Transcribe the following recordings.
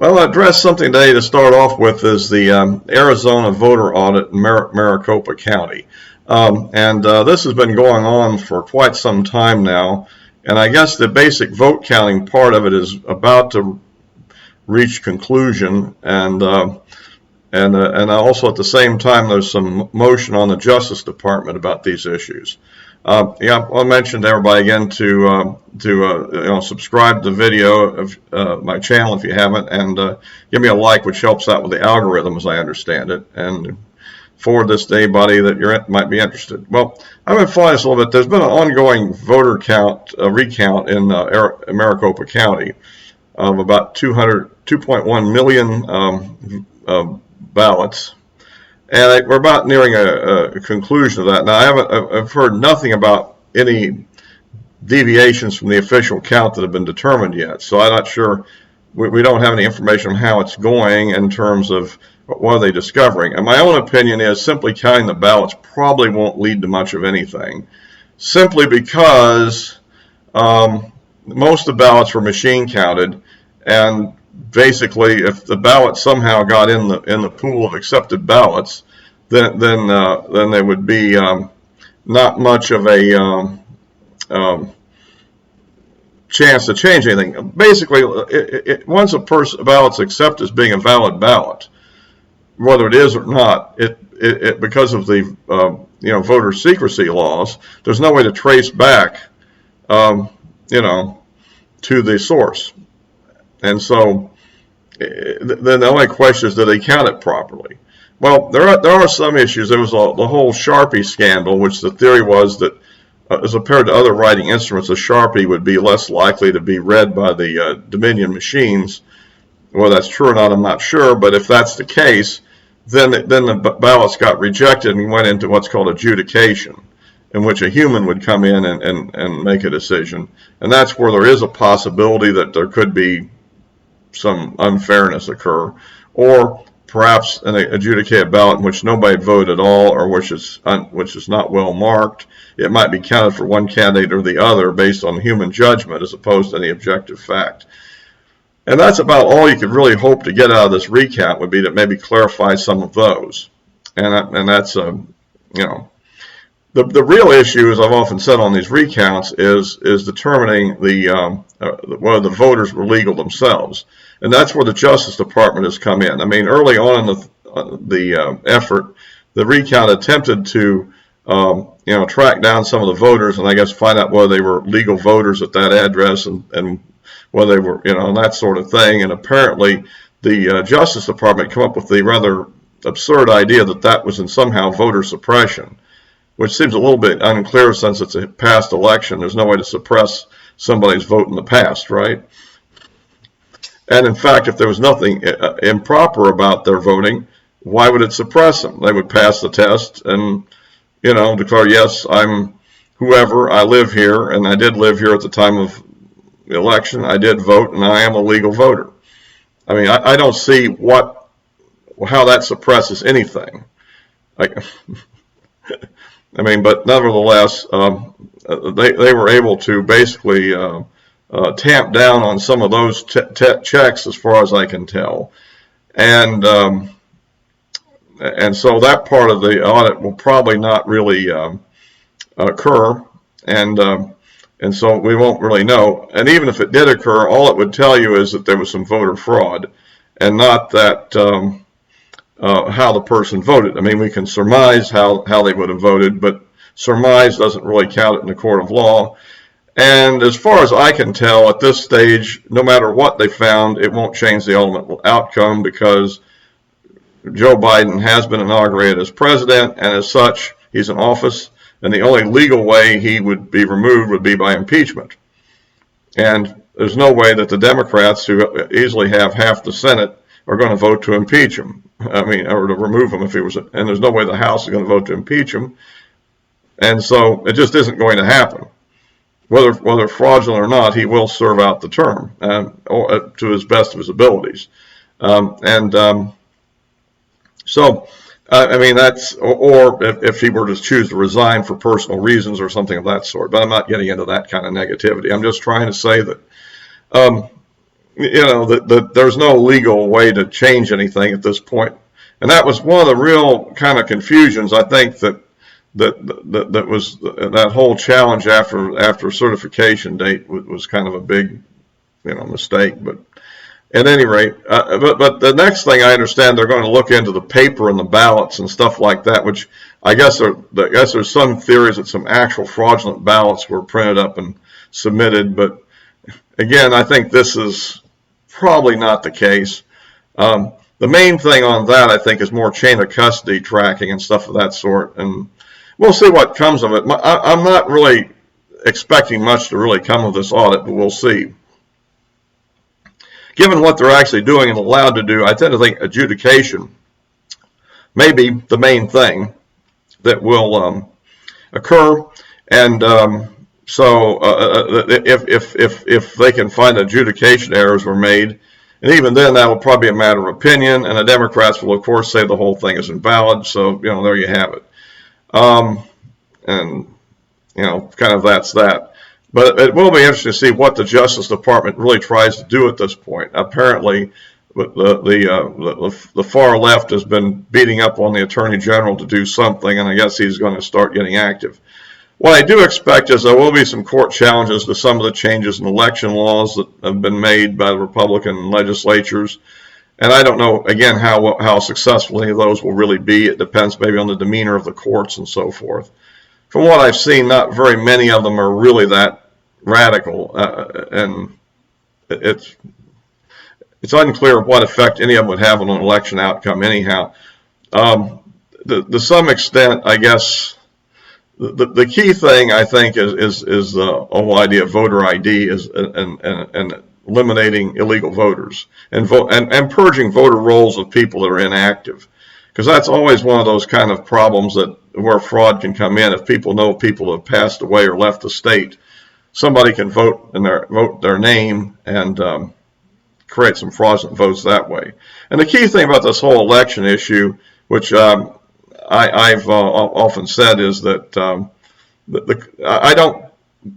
Well, I'll address something today to start off with is the Arizona voter audit in Maricopa County. This has been going on for quite some time now, and I guess the basic vote counting part of it is about to reach conclusion, and also at the same time there's some motion on the Justice Department about these issues. Yeah, I'll mention to everybody again to subscribe to the video of my channel if you haven't, and give me a like, which helps out with the algorithm, as I understand it, and forward this to anybody that might be interested. Well, I'm going to follow this a little bit. There's been an ongoing voter recount in Maricopa County of about 2.1 million ballots. And we're about nearing a conclusion of that. Now, I've heard nothing about any deviations from the official count that have been determined yet. So I'm not sure. We don't have any information on how it's going in terms of what are they discovering. And my own opinion is simply counting the ballots probably won't lead to much of anything, simply because most of the ballots were machine counted, and basically, if the ballot somehow got in the pool of accepted ballots, then there would be not much of a chance to change anything. Basically, once a ballot's accepted as being a valid ballot, whether it is or not, it because of the voter secrecy laws, there's no way to trace back to the source. And so then the only question is, do they count it properly? Well, there are some issues. There was the whole Sharpie scandal, which the theory was that as compared to other writing instruments, a Sharpie would be less likely to be read by the Dominion machines. Whether that's true or not, I'm not sure. But if that's the case, then the ballots got rejected and went into what's called adjudication, in which a human would come in and make a decision. And that's where there is a possibility that there could be some unfairness occur, or perhaps an adjudicated ballot in which nobody voted at all, or which is not well marked. It might be counted for one candidate or the other based on human judgment as opposed to any objective fact. And that's about all you could really hope to get out of this recount, would be to maybe clarify some of those. And that's the real issue, as I've often said on these recounts, is determining whether the voters were legal themselves, and that's where the Justice Department has come in. I mean, early on in the effort, the recount attempted to track down some of the voters, and I guess find out whether they were legal voters at that address, and whether they were and that sort of thing. And apparently, the Justice Department came up with the rather absurd idea that that was in somehow voter suppression, which seems a little bit unclear since it's a past election. There's no way to suppress somebody's vote in the past, right? And in fact, if there was nothing improper about their voting, why would it suppress them? They would pass the test and, declare, yes, I'm whoever, I live here, and I did live here at the time of the election, I did vote, and I am a legal voter. I mean, I don't see how that suppresses anything. But nevertheless, they were able to basically tamp down on some of those checks, as far as I can tell, and so that part of the audit will probably not really occur, and so we won't really know. And even if it did occur, all it would tell you is that there was some voter fraud, and not that how the person voted. I mean, we can surmise how they would have voted, but surmise doesn't really count it in the court of law. And as far as I can tell, at this stage, no matter what they found, it won't change the ultimate outcome, because Joe Biden has been inaugurated as president, and as such, he's in office, and the only legal way he would be removed would be by impeachment. And there's no way that the Democrats, who easily have half the Senate, are going to vote to impeach him. I mean, or to remove him if he was, and there's no way the House is going to vote to impeach him. And so it just isn't going to happen. Whether fraudulent or not, he will serve out the term to his best of his abilities. So, I mean, that's, or if he were to choose to resign for personal reasons or something of that sort. But I'm not getting into that kind of negativity. I'm just trying to say that that there's no legal way to change anything at this point. And that was one of the real kind of confusions, I think, that was that whole challenge after certification date was kind of a big, mistake. But at any rate, but the next thing I understand, they're going to look into the paper and the ballots and stuff like that, which I guess there's some theories that some actual fraudulent ballots were printed up and submitted. But again, I think this is probably not the case. The main thing on that, I think, is more chain of custody tracking and stuff of that sort. And we'll see what comes of it. I'm not really expecting much to really come of this audit, but we'll see. Given what they're actually doing and allowed to do, I tend to think adjudication may be the main thing that will occur. And so if they can find adjudication errors were made, and even then that will probably be a matter of opinion, and the Democrats will of course say the whole thing is invalid. So there you have it. And kind of that's that. But it will be interesting to see what the Justice Department really tries to do at this point. Apparently, the far left has been beating up on the Attorney General to do something, and I guess he's going to start getting active. What I do expect is there will be some court challenges to some of the changes in election laws that have been made by the Republican legislatures. And I don't know, again, how successful any of those will really be. It depends maybe on the demeanor of the courts and so forth. From what I've seen, not very many of them are really that radical. And it's unclear what effect any of them would have on an election outcome anyhow. To some extent, I guess, the key thing I think is the whole idea of voter ID and eliminating illegal voters and purging voter rolls of people that are inactive, because that's always one of those kind of problems where fraud can come in. If people know people have passed away or left the state, somebody can vote their name and create some fraudulent votes that way. And the key thing about this whole election issue, which I've often said, is that I don't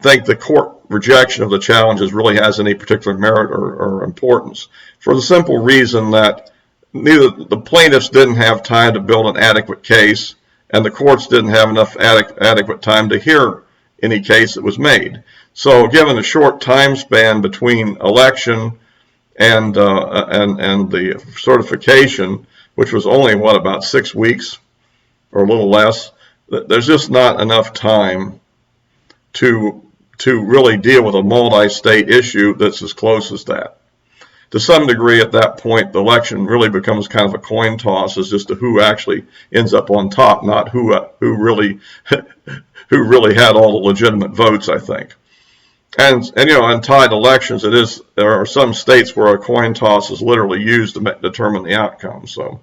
think the court rejection of the challenges really has any particular merit or importance, for the simple reason that neither the plaintiffs didn't have time to build an adequate case, and the courts didn't have enough adequate time to hear any case that was made. So given the short time span between election and the certification, which was only, about 6 weeks or a little less, there's just not enough time to really deal with a multi-state issue that's as close as that. To some degree, at that point, the election really becomes kind of a coin toss as just to who actually ends up on top, not who really had all the legitimate votes, I think. And in tied elections, there are some states where a coin toss is literally used to determine the outcome. So,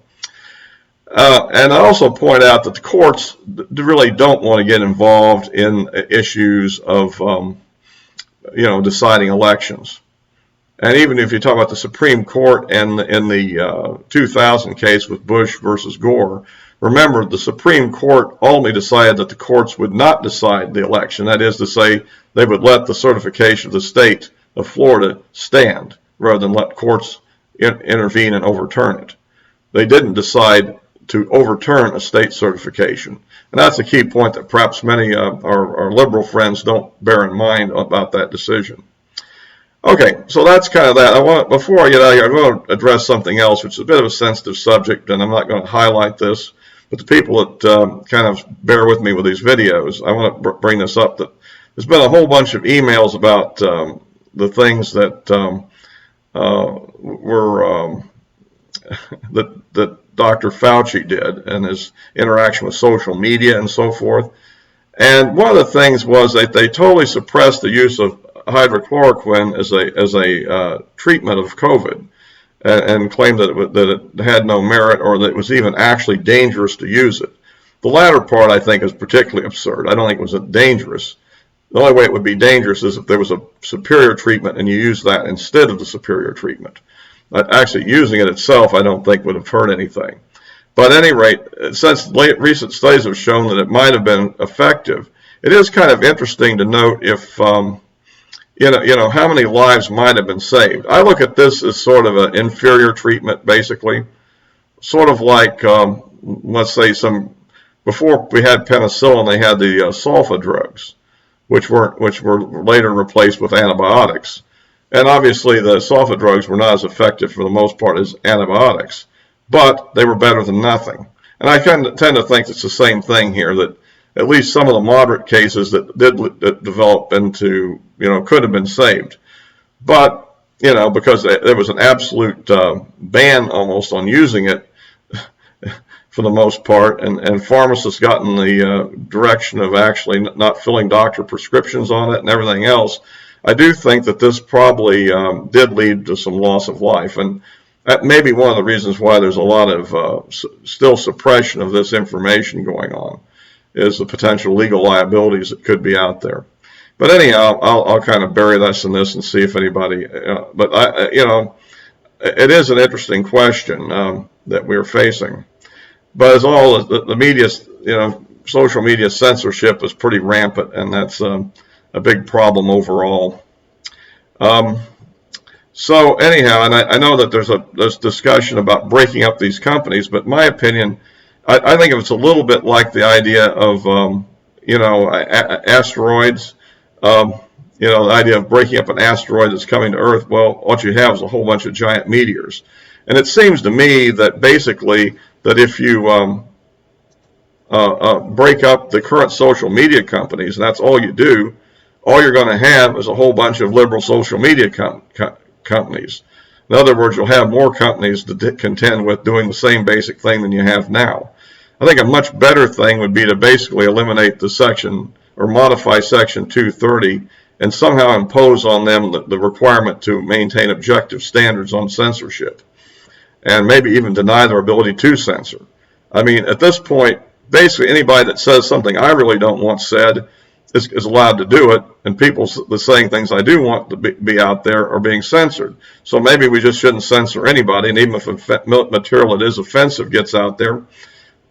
and I also point out that the courts really don't want to get involved in issues of deciding elections. And even if you talk about the Supreme Court and in the 2000 case with Bush versus Gore, remember the Supreme Court only decided that the courts would not decide the election. That is to say, they would let the certification of the state of Florida stand rather than let courts intervene and overturn it. They didn't decide to overturn a state certification. And that's a key point that perhaps many of our liberal friends don't bear in mind about that decision. Okay, so that's kind of that. Before I get out of here, I want to address something else, which is a bit of a sensitive subject, and I'm not going to highlight this, but the people that kind of bear with me with these videos, I want to bring this up. That there's been a whole bunch of emails about the things that that Dr. Fauci did and his interaction with social media and so forth. And one of the things was that they totally suppressed the use of hydrochloroquine as a treatment of COVID, and claimed that it had no merit or that it was even actually dangerous to use it. The latter part, I think, is particularly absurd. I don't think it was dangerous. The only way it would be dangerous is if there was a superior treatment and you use that instead of the superior treatment. But actually using it itself, I don't think would have hurt anything. But at any rate, since recent studies have shown that it might have been effective, it is kind of interesting to note if how many lives might have been saved. I look at this as sort of an inferior treatment, basically, sort of like, let's say before we had penicillin, they had the sulfa drugs, which were later replaced with antibiotics. And obviously the sulfa drugs were not as effective for the most part as antibiotics, but they were better than nothing. And I tend to think it's the same thing here, that at least some of the moderate cases that develop into, could have been saved. But, because there was an absolute ban almost on using it for the most part, and pharmacists got in the direction of actually not filling doctor prescriptions on it and everything else, I do think that this probably did lead to some loss of life. And that may be one of the reasons why there's a lot of still suppression of this information going on, is the potential legal liabilities that could be out there. But anyhow, I'll kind of bury this in this and see if anybody, but it is an interesting question that we're facing. But as all the media, social media censorship is pretty rampant, and that's a big problem overall. So anyhow, and I know that there's discussion about breaking up these companies, but in my opinion, I think it's a little bit like the idea of, asteroids, the idea of breaking up an asteroid that's coming to Earth. Well, what you have is a whole bunch of giant meteors. And it seems to me that basically that if you break up the current social media companies, and that's all you do, all you're going to have is a whole bunch of liberal social media companies. In other words, you'll have more companies to contend with doing the same basic thing than you have now. I think a much better thing would be to basically eliminate the section or modify Section 230 and somehow impose on them the requirement to maintain objective standards on censorship, and maybe even deny their ability to censor. I mean, at this point, basically anybody that says something I really don't want said is allowed to do it, and people that saying things I do want to be out there are being censored. So maybe we just shouldn't censor anybody, and even if material that is offensive gets out there,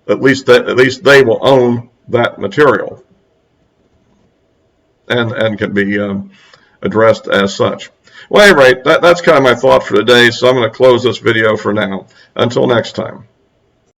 at least they will own that material and can be addressed as such. Well, at any rate, that's kind of my thought for today, so I'm going to close this video for now. Until next time.